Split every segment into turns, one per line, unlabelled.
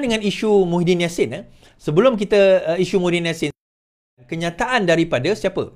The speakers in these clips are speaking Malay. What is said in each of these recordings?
dengan isu Muhyiddin Yassin, sebelum kita isu Muhyiddin Yassin, kenyataan daripada siapa?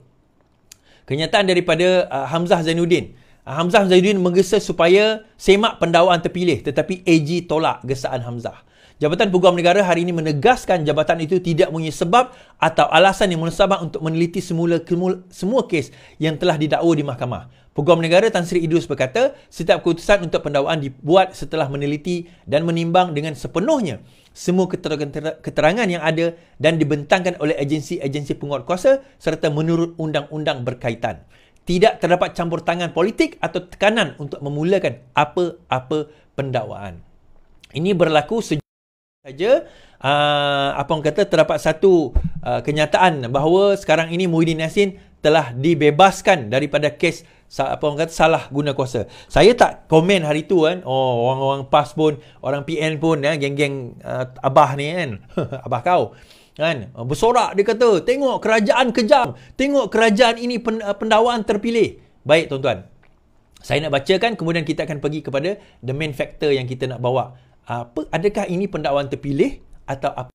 Kenyataan daripada Hamzah Zainuddin. Hamzah Zainuddin menggesa supaya semak pendakwaan terpilih, tetapi AG tolak gesaan Hamzah. Jabatan Peguam Negara hari ini menegaskan jabatan itu tidak mempunyai sebab atau alasan yang munasabah untuk meneliti semua kes yang telah didakwa di mahkamah. Peguam Negara Tan Sri Idrus berkata, setiap keputusan untuk pendakwaan dibuat setelah meneliti dan menimbang dengan sepenuhnya semua keterangan yang ada dan dibentangkan oleh agensi-agensi penguatkuasa serta menurut undang-undang berkaitan. Tidak terdapat campur tangan politik atau tekanan untuk memulakan apa-apa pendakwaan. Ini berlaku saja orang kata terdapat satu kenyataan bahawa sekarang ini Muhyiddin Yassin telah dibebaskan daripada kes orang kata salah guna kuasa. Saya tak komen hari tu kan. Orang-orang PAS pun, orang PN pun, geng-geng abah ni kan. Abah kau kan bersorak, dia kata tengok kerajaan kejam, tengok kerajaan ini pendakwaan terpilih. Baik tuan-tuan, saya nak bacakan, kemudian kita akan pergi kepada the main factor yang kita nak bawa. Adakah ini pendakwaan terpilih atau apa?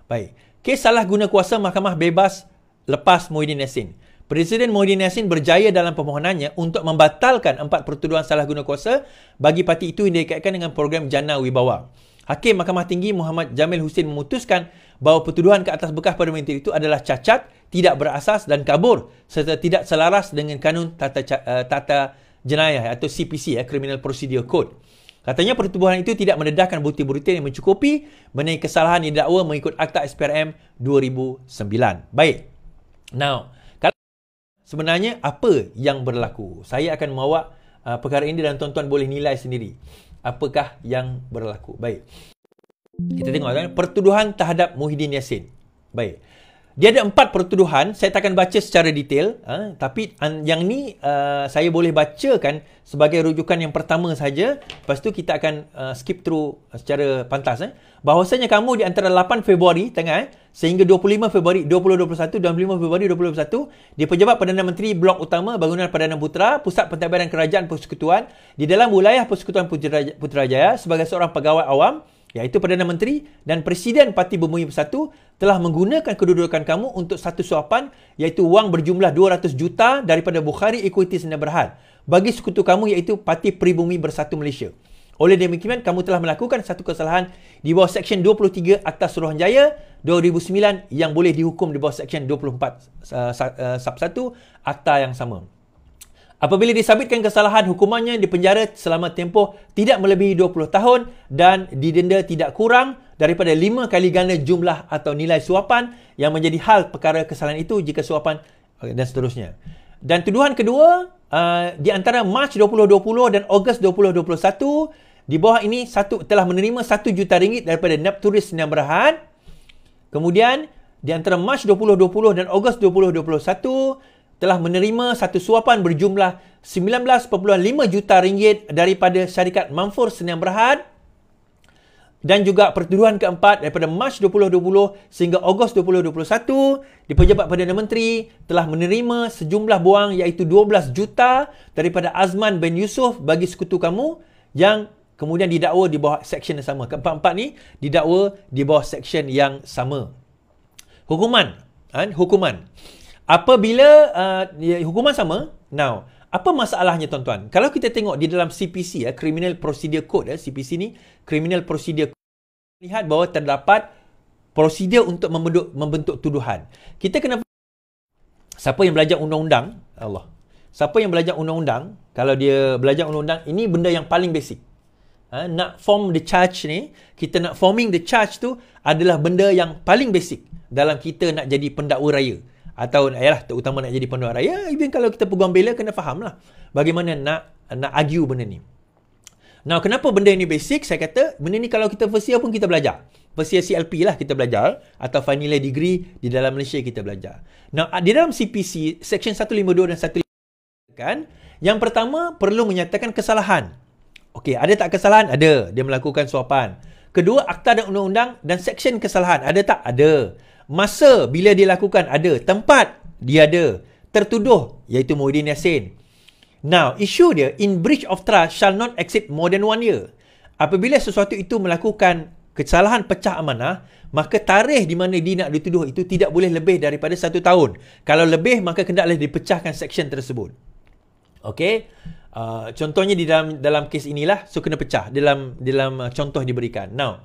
Baik, kes salah guna kuasa mahkamah bebas lepas Muhyiddin Yassin. Presiden Muhyiddin Yassin berjaya dalam permohonannya untuk membatalkan 4 pertuduhan salah guna kuasa bagi parti itu yang dikaitkan dengan program Jana Wibawa. Hakim Mahkamah Tinggi Muhammad Jamil Hussein memutuskan bahawa pertuduhan ke atas bekas Perdana Menteri itu adalah cacat, tidak berasas dan kabur serta tidak selaras dengan kanun tata jenayah atau CPC, Criminal Procedure Code. Katanya pertuduhan itu tidak mendedahkan bukti-bukti yang mencukupi mengenai kesalahan yang didakwa mengikut Akta SPRM 2009. Baik. Now, sebenarnya apa yang berlaku? Saya akan membawa perkara ini dan tuan-tuan boleh nilai sendiri. Apakah yang berlaku? Baik. Kita tengok kan pertuduhan terhadap Muhyiddin Yassin. Baik. Dia ada 4 pertuduhan. Saya tak akan baca secara detail, tapi yang ni saya boleh bacakan sebagai rujukan yang pertama saja. Lepas tu kita akan skip through secara pantas. Bahawasanya kamu di antara 8 Februari sehingga 25 Februari 2021 dan 5 Februari 2021 di Pejabat Perdana Menteri Blok Utama Bangunan Perdana Putra, Pusat Pentadbiran Kerajaan Persekutuan di dalam wilayah Persekutuan Putrajaya sebagai seorang pegawai awam, iaitu Perdana Menteri dan Presiden Parti Bumi Bersatu telah menggunakan kedudukan kamu untuk satu suapan, iaitu wang berjumlah 200 juta daripada Bukhari Equity Sdn Bhd bagi sekutu kamu, iaitu Parti Pribumi Bersatu Malaysia. Oleh demikian, kamu telah melakukan satu kesalahan di bawah Seksyen 23 Akta Suruhanjaya 2009 yang boleh dihukum di bawah Seksyen 24 Sub 1 Akta yang sama. Apabila disabitkan kesalahan, hukumannya dipenjara selama tempoh tidak melebihi 20 tahun dan didenda tidak kurang daripada 5 kali ganda jumlah atau nilai suapan yang menjadi hal perkara kesalahan itu jika suapan dan seterusnya. Dan tuduhan kedua, di antara Mac 2020 dan Ogos 2021, di bawah ini telah menerima RM1 juta daripada Nepturis Sdn Bhd. Kemudian, di antara Mac 2020 dan Ogos 2021, telah menerima satu suapan berjumlah RM19.5 juta daripada syarikat Manfur Sdn Bhd. Dan juga pertuduhan keempat daripada Mac 2020 sehingga Ogos 2021 di Pejabat Perdana Menteri telah menerima sejumlah buang iaitu 12 juta daripada Azman bin Yusof bagi sekutu kamu yang kemudian didakwa di bawah seksyen yang sama. Keempat-empat ni didakwa di bawah seksyen yang sama. Hukuman. Apabila hukuman sama, now, apa masalahnya tuan-tuan? Kalau kita tengok di dalam CPC, Criminal Procedure Code, CPC ni, Criminal Procedure Code, lihat bahawa terdapat prosedur untuk membentuk tuduhan. Kita kena, siapa yang belajar undang-undang, siapa yang belajar undang-undang, kalau dia belajar undang-undang, ini benda yang paling basic. Nak form the charge ni, kita nak forming the charge tu adalah benda yang paling basic dalam kita nak jadi pendakwa raya. Atau terutama nak jadi pendakwa raya, even kalau kita peguam bela kena faham lah bagaimana nak argue benda ni. Now, kenapa benda ni basic? Saya kata benda ni kalau kita first year pun kita belajar. First year CLP lah kita belajar, atau final year degree di dalam Malaysia kita belajar. Now, di dalam CPC Seksyen 152 dan 152 kan, yang pertama perlu menyatakan kesalahan. Okey, ada tak kesalahan? Ada. Dia melakukan suapan. Kedua, akta dan undang-undang dan seksyen kesalahan. Ada tak? Ada. Masa bila dia lakukan? Ada. Tempat? Dia ada. Tertuduh? Iaitu Muhyiddin Yassin. Now, isu dia, in breach of trust shall not exceed more than 1 year. Apabila sesuatu itu melakukan kesalahan pecah amanah, maka tarikh di mana dia nak dituduh itu tidak boleh lebih daripada 1 tahun. Kalau lebih, maka hendaklah dipecahkan seksyen tersebut. Okey. Contohnya di dalam kes inilah, so kena pecah dalam contoh diberikan. Now,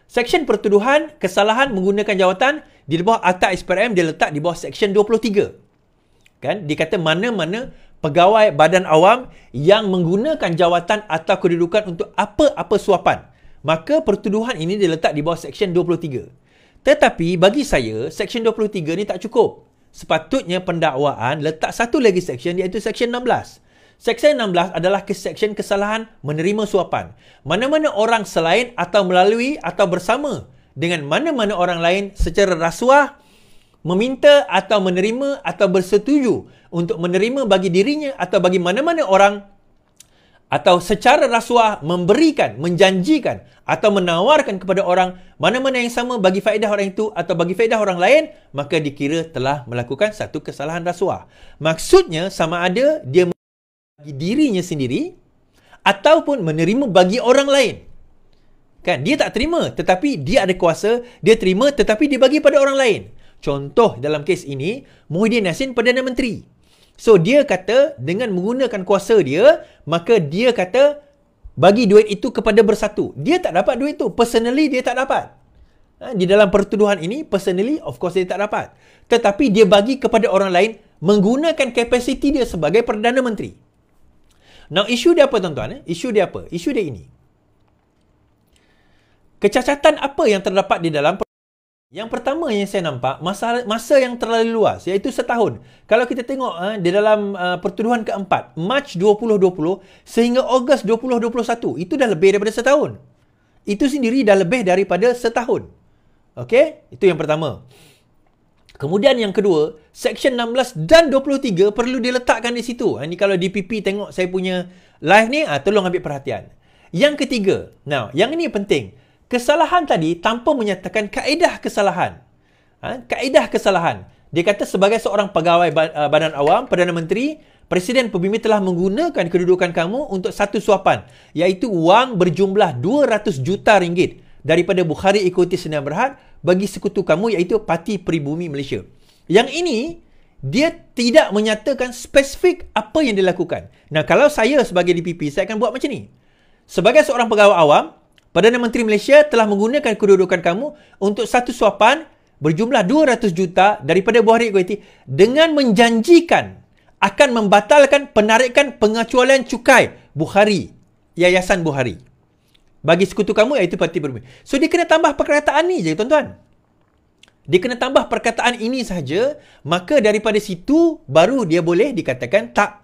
seksyen pertuduhan kesalahan menggunakan jawatan di bawah Akta SPRM dia letak di bawah seksyen 23. Kan? Dia kata mana-mana pegawai badan awam yang menggunakan jawatan atau kedudukan untuk apa-apa suapan, maka pertuduhan ini diletak di bawah seksyen 23. Tetapi bagi saya, seksyen 23 ni tak cukup. Sepatutnya pendakwaan letak satu lagi seksyen, iaitu seksyen 16. Seksyen 16 adalah seksyen kesalahan menerima suapan. Mana-mana orang selain atau melalui atau bersama dengan mana-mana orang lain secara rasuah meminta atau menerima atau bersetuju untuk menerima bagi dirinya atau bagi mana-mana orang, atau secara rasuah memberikan, menjanjikan atau menawarkan kepada orang mana-mana yang sama bagi faedah orang itu atau bagi faedah orang lain, maka dikira telah melakukan satu kesalahan rasuah. Maksudnya sama ada dia bagi dirinya sendiri ataupun menerima bagi orang lain. Kan, dia tak terima tetapi dia ada kuasa, dia terima tetapi dia bagi pada orang lain. Contoh dalam kes ini, Muhyiddin Yassin Perdana Menteri. So dia kata dengan menggunakan kuasa dia, maka dia kata bagi duit itu kepada Bersatu. Dia tak dapat duit itu, personally dia tak dapat. Di dalam pertuduhan ini, personally of course dia tak dapat. Tetapi dia bagi kepada orang lain menggunakan kapasiti dia sebagai Perdana Menteri. Now, isu dia apa tuan-tuan? Isu dia apa? Isu dia ini. Kecacatan apa yang terdapat di dalam? Yang pertama yang saya nampak, masa yang terlalu luas, iaitu setahun. Kalau kita tengok di dalam pertuduhan keempat, Mac 2020 sehingga Ogos 2021, itu dah lebih daripada setahun. Itu sendiri dah lebih daripada setahun. Okey? Itu yang pertama. Kemudian yang kedua, seksyen 16 dan 23 perlu diletakkan di situ. Ini kalau DPP tengok saya punya live ni, tolong ambil perhatian. Yang ketiga, yang ini penting. Kesalahan tadi tanpa menyatakan kaedah kesalahan. Kaedah kesalahan. Dia kata sebagai seorang pegawai badan awam, Perdana Menteri, Presiden Pembimbing telah menggunakan kedudukan kamu untuk satu suapan, iaitu wang berjumlah 200 juta ringgit daripada Bukhari Equity Sdn Bhd bagi sekutu kamu, iaitu Parti Peribumi Malaysia. Yang ini, dia tidak menyatakan spesifik apa yang dilakukan. Nah, kalau saya sebagai DPP, saya akan buat macam ni. Sebagai seorang pegawai awam, Perdana Menteri Malaysia telah menggunakan kedudukan kamu untuk satu suapan berjumlah 200 juta daripada Bukhari Equity dengan menjanjikan akan membatalkan penarikan pengecualian cukai Bukhari, Yayasan Bukhari, bagi sekutu kamu, iaitu Parti Peribumi. So, dia kena tambah perkataan ni je, tuan-tuan. Dia kena tambah perkataan ini sahaja, maka daripada situ baru dia boleh dikatakan tak.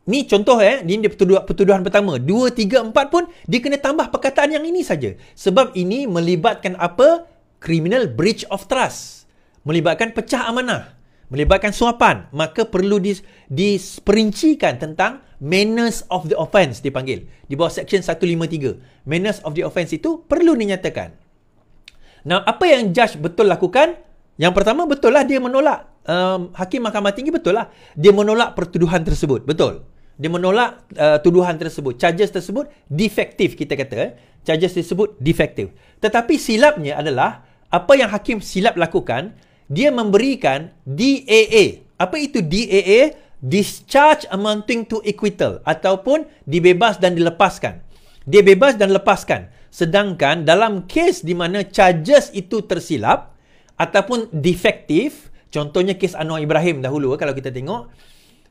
Ni contoh ini dia pertuduhan pertama. 2, 3, 4 pun dia kena tambah perkataan yang ini saja. Sebab ini melibatkan apa? Criminal breach of trust. Melibatkan pecah amanah. Melibatkan suapan. Maka perlu diperincikan tentang manners of the offence dipanggil. Di bawah seksyen 153. Manners of the offence itu perlu dinyatakan. Nah, apa yang judge betul lakukan? Yang pertama, betul lah dia menolak. Hakim Mahkamah Tinggi betul lah. Dia menolak pertuduhan tersebut. Betul. Dia menolak tuduhan tersebut. Charges tersebut defektif, kita kata. Charges tersebut defektif. Tetapi silapnya adalah, apa yang hakim silap lakukan, dia memberikan DAA. Apa itu DAA? Discharge amounting to acquittal. Ataupun dibebas dan dilepaskan. Dia bebas dan lepaskan. Sedangkan dalam kes di mana charges itu tersilap ataupun defektif, contohnya kes Anwar Ibrahim dahulu, kalau kita tengok,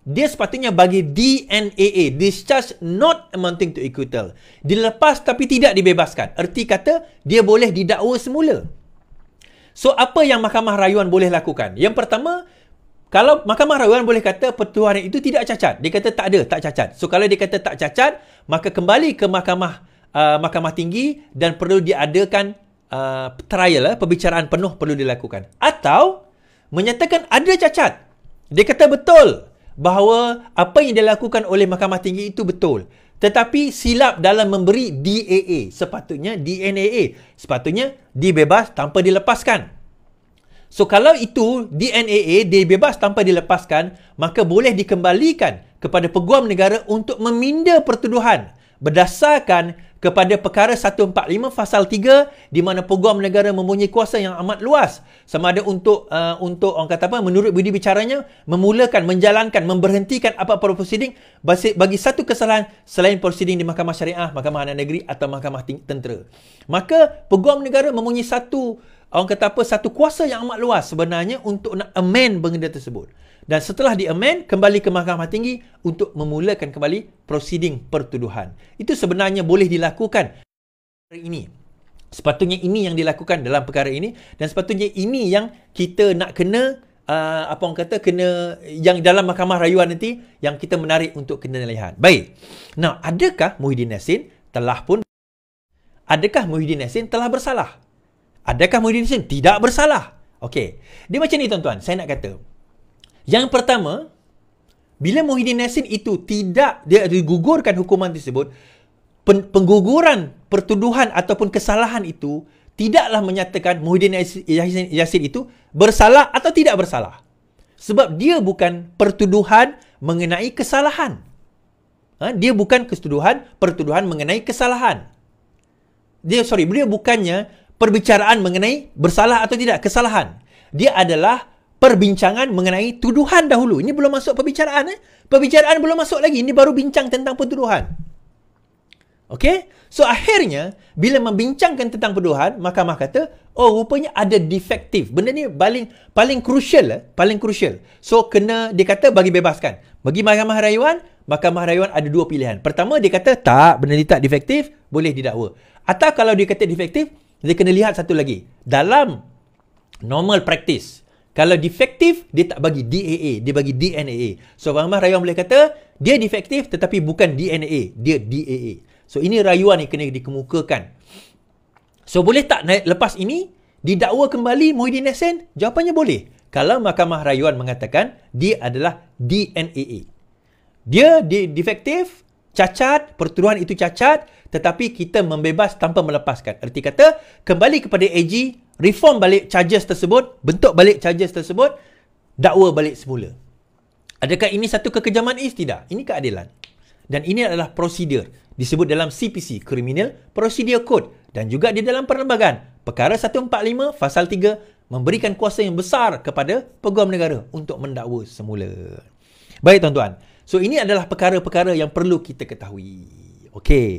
dia sepatutnya bagi DNAA, discharge not amounting to acquittal. Dilepas tapi tidak dibebaskan. Erti kata, dia boleh didakwa semula. So, apa yang Mahkamah Rayuan boleh lakukan? Yang pertama, kalau Mahkamah Rayuan boleh kata pertuduhan itu tidak cacat. Dia kata tak ada, tak cacat. So, kalau dia kata tak cacat, maka kembali ke Mahkamah Tinggi dan perlu diadakan trial, perbicaraan penuh perlu dilakukan. Atau, menyatakan ada cacat. Dia kata betul bahawa apa yang dilakukan oleh Mahkamah Tinggi itu betul. Tetapi silap dalam memberi DAA. Sepatutnya DNAA. Sepatutnya dibebas tanpa dilepaskan. So, kalau itu DNAA, dibebas tanpa dilepaskan, maka boleh dikembalikan kepada Peguam Negara untuk meminda pertuduhan berdasarkan kepada perkara 145 pasal 3 di mana peguam negara mempunyai kuasa yang amat luas sama ada untuk orang kata apa, menurut budi bicaranya, memulakan, menjalankan, memberhentikan apa-apa prosiding bagi satu kesalahan selain prosiding di Mahkamah Syariah, Mahkamah Anak Negeri atau Mahkamah Tentera. Maka peguam negara mempunyai satu kuasa yang amat luas sebenarnya untuk nak amend benda tersebut. Dan setelah di-amend, kembali ke Mahkamah Tinggi untuk memulakan kembali prosiding pertuduhan. Itu sebenarnya boleh dilakukan hari ini. Sepatutnya ini yang dilakukan dalam perkara ini dan sepatutnya ini yang kita nak kena kena yang dalam Mahkamah Rayuan nanti yang kita menarik untuk kenalihan. Baik. Nah, adakah Muhyiddin Yassin telah bersalah? Adakah Muhyiddin Yassin tidak bersalah? Okey. Dia macam ni tuan-tuan, saya nak kata. Yang pertama, bila Muhyiddin Yassin itu tidak dia digugurkan hukuman tersebut, pengguguran pertuduhan ataupun kesalahan itu tidaklah menyatakan Muhyiddin Yassin itu bersalah atau tidak bersalah. Sebab dia bukan pertuduhan mengenai kesalahan. Dia bukan pertuduhan mengenai kesalahan. Dia bukannya perbicaraan mengenai bersalah atau tidak kesalahan. Dia adalah perbincangan mengenai tuduhan dahulu. Ini belum masuk perbicaraan. Perbicaraan belum masuk lagi. Ini baru bincang tentang pertuduhan. Okey? So, akhirnya, bila membincangkan tentang pertuduhan, mahkamah kata, oh, rupanya ada defektif. Benda ni paling crucial. Paling crucial. So, dia kata bagi bebaskan. Bagi Mahkamah Rayuan ada dua pilihan. Pertama, dia kata, tak, benda ni tak defektif, boleh didakwa. Atau kalau dia kata defektif, dia kena lihat satu lagi. Dalam normal practice, kalau defektif, dia tak bagi DAA. Dia bagi DNAA. So, Mahkamah Rayuan boleh kata, dia defektif tetapi bukan DNAA. Dia DAA. So, ini rayuan yang kena dikemukakan. So, boleh tak lepas ini, didakwa kembali Muhyiddin Yassin? Jawapannya boleh. Kalau Mahkamah Rayuan mengatakan, dia adalah DNAA. Dia defektif, cacat, pertuduhan itu cacat, tetapi kita membebas tanpa melepaskan. Erti kata, kembali kepada AG, reform balik charges tersebut, bentuk balik charges tersebut, dakwa balik semula. Adakah ini satu kekejaman? Tidak. Ini keadilan. Dan ini adalah prosedur. Disebut dalam CPC, Criminal Procedure Code. Dan juga di dalam perlembagaan. Perkara 145, pasal 3, memberikan kuasa yang besar kepada peguam negara untuk mendakwa semula. Baik tuan-tuan. So, ini adalah perkara-perkara yang perlu kita ketahui. Okey.